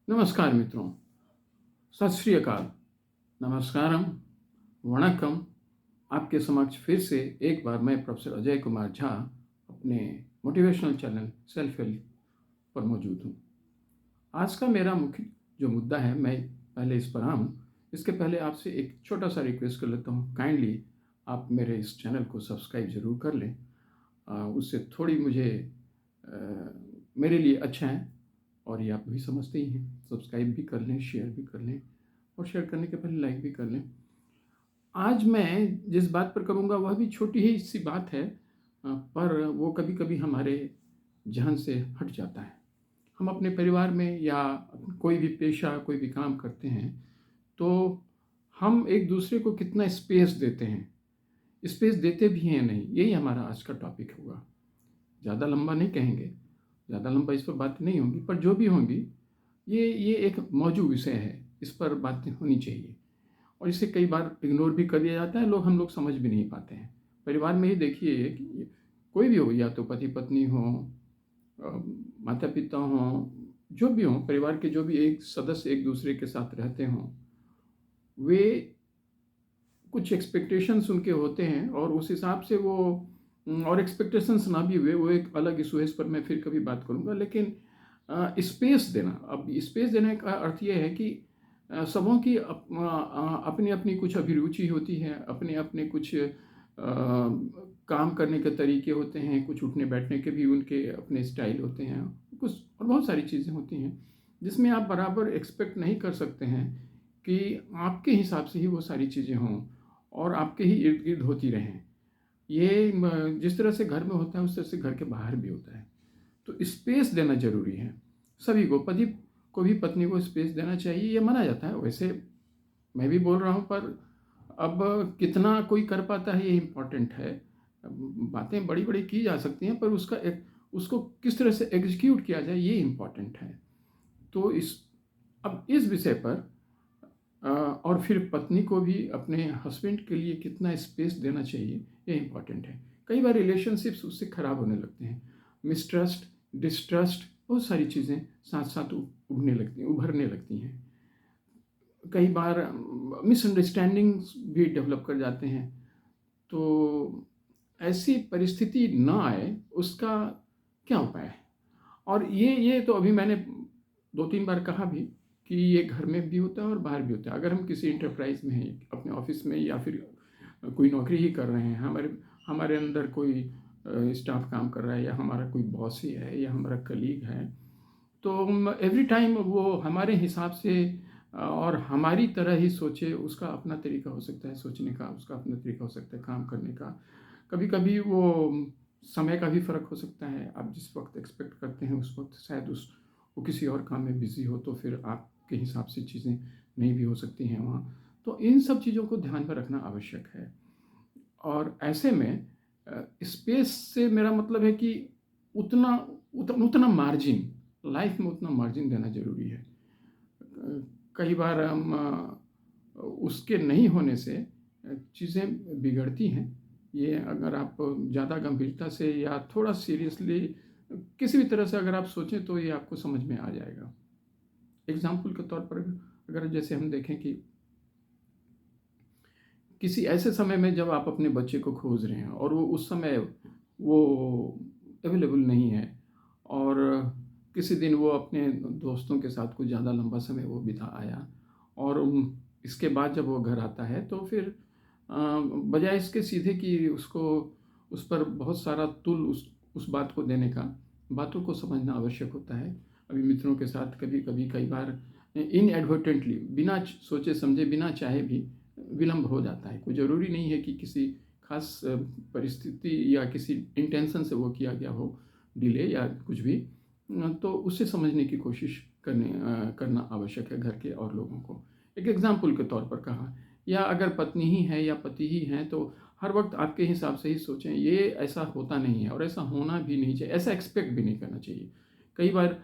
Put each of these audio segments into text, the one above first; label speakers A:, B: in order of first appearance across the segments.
A: नमस्कार मित्रों, सत श्री अकाल, नमस्कारम, वणक्कम। आपके समक्ष फिर से एक बार मैं प्रोफेसर अजय कुमार झा अपने मोटिवेशनल चैनल सेल्फ हेल्प पर मौजूद हूँ। आज का मेरा मुख्य जो मुद्दा है, मैं पहले इस पर आऊँ इसके पहले आपसे एक छोटा सा रिक्वेस्ट कर लेता हूँ। काइंडली आप मेरे इस चैनल को सब्सक्राइब ज़रूर कर लें। उससे थोड़ी मुझे मेरे लिए अच्छा है, और ये आप भी समझते ही हैं। सब्सक्राइब भी कर लें, शेयर भी कर लें, और शेयर करने के पहले लाइक भी कर लें। आज मैं जिस बात पर करूँगा वह भी छोटी ही सी बात है, पर वो कभी कभी हमारे जहन से हट जाता है। हम अपने परिवार में या कोई भी पेशा, कोई भी काम करते हैं, तो हम एक दूसरे को कितना स्पेस देते हैं, स्पेस देते भी हैं नहीं, यही हमारा आज का टॉपिक होगा। ज़्यादा लंबा नहीं कहेंगे, ज़्यादा लंबा इस पर बात नहीं होगी, पर जो भी होंगी ये एक मौजूद विषय है, इस पर बातें होनी चाहिए। और इसे कई बार इग्नोर भी कर दिया जाता है, हम लोग समझ भी नहीं पाते हैं। परिवार में ही देखिए कि कोई भी हो, या तो पति पत्नी हो, माता पिता हों, जो भी हों, परिवार के जो भी एक सदस्य एक दूसरे के साथ रहते हों, वे कुछ एक्सपेक्टेशंस उनके होते हैं, और उस हिसाब से वो और एक्सपेक्टेशंस ना भी हुए, वो एक अलग इशू है, इस पर मैं फिर कभी बात करूँगा। लेकिन स्पेस देना, अब स्पेस देने का अर्थ ये है कि सबों की अपनी अपनी कुछ अभिरुचि होती है, अपने अपने कुछ काम करने के तरीके होते हैं, कुछ उठने बैठने के भी उनके अपने स्टाइल होते हैं, कुछ और बहुत सारी चीज़ें होती हैं जिसमें आप बराबर एक्सपेक्ट नहीं कर सकते हैं कि आपके हिसाब से ही वो सारी चीज़ें हों और आपके ही इर्द गिर्द होती रहें। ये जिस तरह से घर में होता है उस तरह से घर के बाहर भी होता है। तो स्पेस देना ज़रूरी है सभी को। पति को भी पत्नी को स्पेस देना चाहिए, ये माना जाता है। वैसे मैं भी बोल रहा हूँ, पर अब कितना कोई कर पाता है ये इम्पोर्टेंट है। बातें बड़ी बड़ी की जा सकती हैं, पर उसको किस तरह से एग्जीक्यूट किया जाए ये इम्पोर्टेंट है। तो अब इस विषय पर और फिर पत्नी को भी अपने हस्बैंड के लिए कितना स्पेस देना चाहिए ये इम्पॉर्टेंट है। कई बार रिलेशनशिप्स उससे ख़राब होने लगते हैं। मिसट्रस्ट, डिस्ट्रस्ट, बहुत सारी चीज़ें साथ साथ उभरने लगती हैं। कई बार मिसअंडरस्टैंडिंग्स भी डेवलप कर जाते हैं। तो ऐसी परिस्थिति ना आए, उसका क्या उपाय है? और ये तो अभी मैंने 2-3 बार कहा भी कि ये घर में भी होता है और बाहर भी होता है। अगर हम किसी एंटरप्राइज़ में हैं, अपने ऑफ़िस में, या फिर कोई नौकरी ही कर रहे हैं, हमारे हमारे अंदर कोई स्टाफ काम कर रहा है, या हमारा कोई बॉस ही है, या हमारा कलीग है, तो एवरी टाइम वो हमारे हिसाब से और हमारी तरह ही सोचे, उसका अपना तरीका हो सकता है सोचने का, उसका अपना तरीका हो सकता है काम करने का। कभी कभी वो समय का भी फ़र्क हो सकता है। आप जिस वक्त एक्सपेक्ट करते हैं उस वक्त शायद वो किसी और काम में बिज़ी हो, तो फिर आपके हिसाब से चीज़ें नहीं भी हो सकती हैं वहाँ। तो इन सब चीज़ों को ध्यान में रखना आवश्यक है। और ऐसे में स्पेस से मेरा मतलब है कि उतना उतना मार्जिन, लाइफ में उतना मार्जिन देना ज़रूरी है। कई बार हम उसके नहीं होने से चीज़ें बिगड़ती हैं। ये अगर आप ज़्यादा गंभीरता से या थोड़ा सीरियसली किसी भी तरह से अगर आप सोचें, तो ये आपको समझ में आ जाएगा। एग्ज़ाम्पल के तौर पर अगर जैसे हम देखें कि किसी ऐसे समय में जब आप अपने बच्चे को खोज रहे हैं, और वो उस समय वो अवेलेबल नहीं है, और किसी दिन वो अपने दोस्तों के साथ कुछ ज़्यादा लंबा समय वो बिता आया, और इसके बाद जब वो घर आता है, तो फिर बजाय इसके सीधे कि उसको उस पर बहुत सारा तुल उस बात को देने का, बातों को समझना आवश्यक होता है। अभी मित्रों के साथ कभी कभी कई बार इनएडवर्टेंटली, बिना सोचे समझे, बिना चाहे भी विलम्ब हो जाता है। कोई ज़रूरी नहीं है कि किसी खास परिस्थिति या किसी इंटेंशन से वो किया गया हो, डिले या कुछ भी। तो उसे समझने की कोशिश करना आवश्यक है घर के और लोगों को। एक एग्जाम्पल के तौर पर कहा, या अगर पत्नी ही है या पति ही हैं, तो हर वक्त आपके हिसाब से ही सोचें, ये ऐसा होता नहीं है और ऐसा होना भी नहीं चाहिए, ऐसा एक्सपेक्ट भी नहीं करना चाहिए। कई बार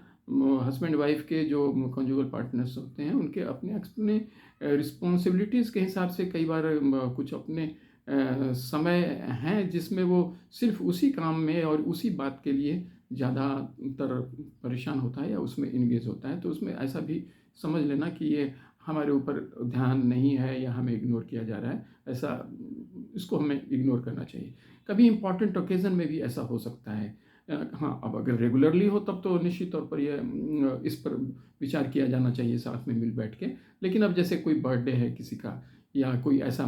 A: हस्बैंड वाइफ के जो कॉन्जुगल पार्टनर्स होते हैं, उनके अपने अपने रिस्पॉन्सिबिलिटीज़ के हिसाब से कई बार कुछ अपने समय हैं जिसमें वो सिर्फ उसी काम में और उसी बात के लिए ज़्यादातर परेशान होता है या उसमें इंगेज होता है, तो उसमें ऐसा भी समझ लेना कि ये हमारे ऊपर ध्यान नहीं है या हमें इग्नोर किया जा रहा है, ऐसा इसको हमें इग्नोर करना चाहिए। कभी इम्पॉर्टेंट ओकेज़न में भी ऐसा हो सकता है। हाँ, अब अगर रेगुलरली हो तब तो निश्चित तौर पर ये इस पर विचार किया जाना चाहिए साथ में मिल बैठ के। लेकिन अब जैसे कोई बर्थडे है किसी का या कोई ऐसा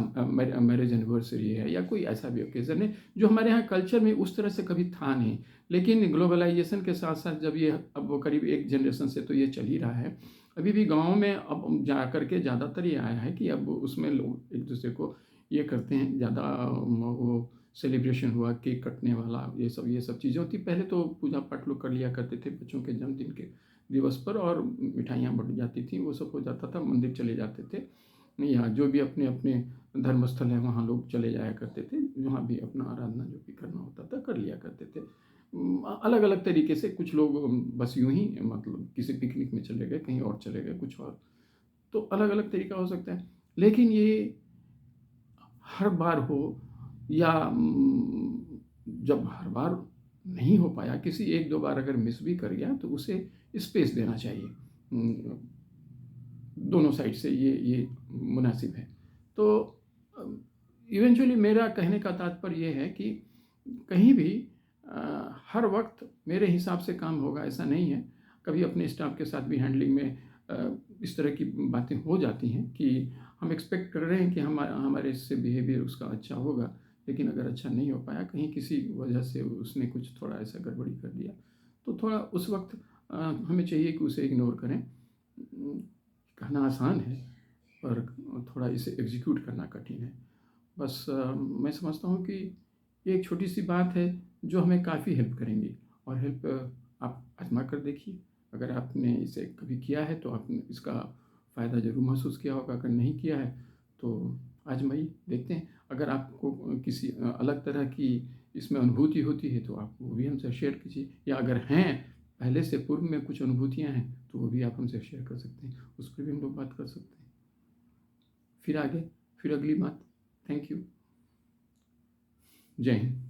A: मैरिज एनिवर्सरी है या कोई ऐसा भी ओकेज़न है जो हमारे यहाँ कल्चर में उस तरह से कभी था नहीं। लेकिन ग्लोबलाइज़ेशन के साथ-साथ जब ये अब वो करीब एक जनरेशन से तो ये चल ही रहा है। अभी भी गाँव में अब जा कर के ज़्यादातर ये आया है कि अब उसमें लोग एक-दूसरे को ये करते हैं ज़्यादा वो सेलिब्रेशन हुआ, केक कटने वाला ये सब चीज़ें होती। पहले तो पूजा-पाठ लोग कर लिया करते थे बच्चों के जन्मदिन के दिवस पर और मिठाइयाँ बँट जाती थीं, वो सब हो जाता था, मंदिर चले जाते थे। या जो भी अपने-अपने धर्म स्थल है वहाँ लोग चले जाया करते थे, वहाँ भी अपना आराधना जो भी करना होता था कर लिया करते थे। अलग-अलग तरीके से कुछ लोग बस यूँ ही मतलब किसी पिकनिक में चले गए, कहीं और चले गए, कुछ और। तो अलग-अलग तरीका हो सकता है। लेकिन ये हर बार हो या जब हर बार नहीं हो पाया, किसी 1-2 बार अगर मिस भी कर गया तो उसे स्पेस देना चाहिए। दोनों साइड से ये मुनासिब है। तो इवेंचुअली मेरा कहने का तात्पर्य ये है कि कहीं भी हर वक्त मेरे हिसाब से काम होगा ऐसा नहीं है। कभी अपने स्टाफ के साथ भी हैंडलिंग में इस तरह की बातें हो जाती हैं कि हम एक्सपेक्ट कर रहे हैं कि हमारे इससे बिहेवियर उसका अच्छा होगा, लेकिन अगर अच्छा नहीं हो पाया, कहीं किसी वजह से उसने कुछ थोड़ा ऐसा गड़बड़ी कर दिया, तो थोड़ा उस वक्त हमें चाहिए कि उसे इग्नोर करें। कहना आसान है पर थोड़ा इसे एग्जीक्यूट करना कठिन है। बस मैं समझता हूँ कि ये एक छोटी-सी बात है जो हमें काफ़ी हेल्प करेंगी और हेल्प आप आज़मा कर देखिए। अगर आपने इसे कभी किया है तो आपने इसका फ़ायदा ज़रूर महसूस किया होगा, अगर नहीं किया है तो आज़माइए, देखते हैं। अगर आपको किसी अलग तरह की इसमें अनुभूति होती है तो आप वो भी हमसे शेयर कीजिए या अगर हैं, पहले से पूर्व में कुछ अनुभूतियाँ हैं तो वो भी आप हमसे शेयर कर सकते हैं, उस पर भी हम लोग बात कर सकते हैं। फिर आगे, फिर अगली बात। Thank you. जय हिंद।